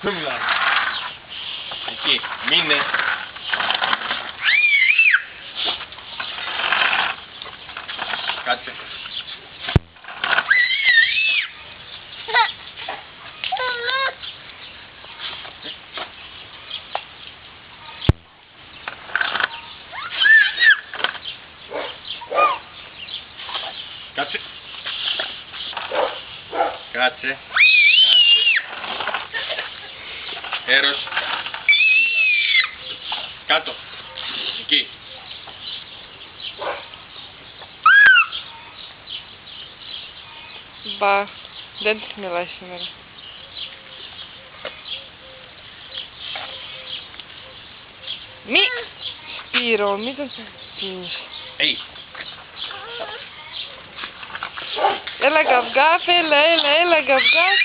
Πού μιλάμε. Εκεί. Μείνε. Κάτσε. Κάτσε. Κάτσε. Έρος. Κάτω. Εκεί. Μπα, δεν της μιλάει σήμερα. Μη! Σπύρο, μη τον πεις. Hey. Έλα καυγάφ, έλα καυγάφ.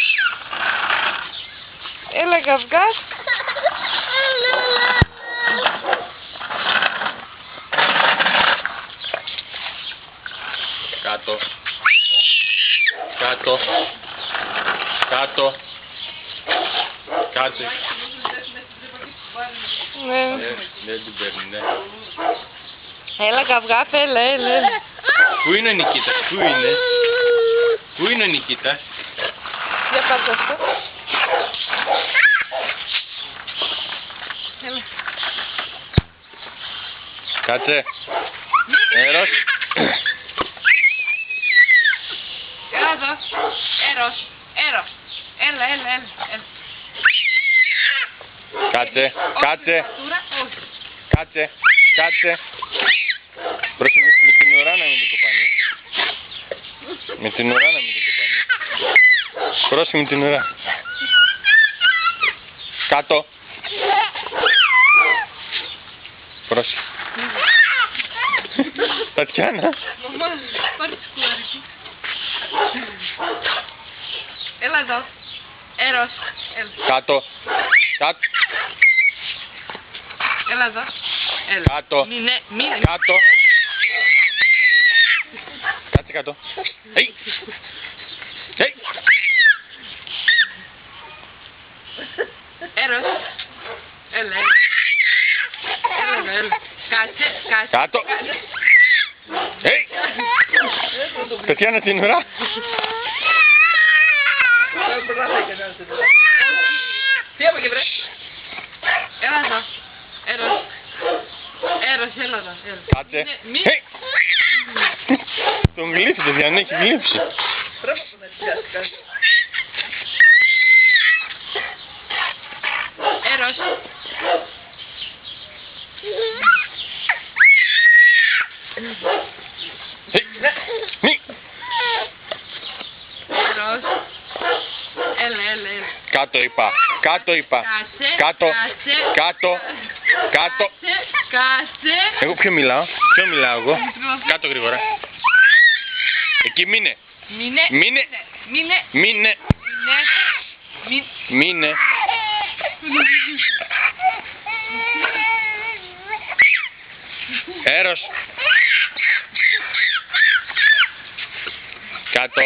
Έλα καυγάφ. Κάτω. Κάτω. Κάτω. Κάτω. Ναι. Δεν την παίρνει, ναι. Έλα καυγάφ, έλα. Πού είναι ο Νικήτας, πού είναι. Πού είναι ο Νικήτας. Για πάρτε αυτό. Έλα. Κάτσε. Έρος. Έλα εδώ. Έρος. Έλα. Κάτσε. Κάτσε. Όχι. Κάτσε. Πρόσεχε με την ουρά να μην την κοπανείς. Με την ουρά να μην την κοπανείς. Πρόσεχε με την ουρά. Κάτω. Πρόσεχε. Τατιάνα. Μαμά, πάρε τη σκουλαρική. Έλα εδώ. Έρος. Κάτω. Έλα εδώ. Έλα. Κάτω. Μείνε. Κάτω. Κάτσε κάτω. Hey. Έρος. Έλα. Κάτσε. Κάτω. Τατιάνα την ουρά. Έλα εδώ. Έρος, έλα εδώ. Κάτσε. Τον γλύφει, το Διάννη, έχει γλύψει. Έρος. Μη. Έρος. Έλα. Κάτω είπα. Κάτω. Κάτσε. Εγώ ποιο μιλάω εγώ. Κάτω γρήγορα. Εκεί μείνε. Μείνε. Έρος. Κάτω.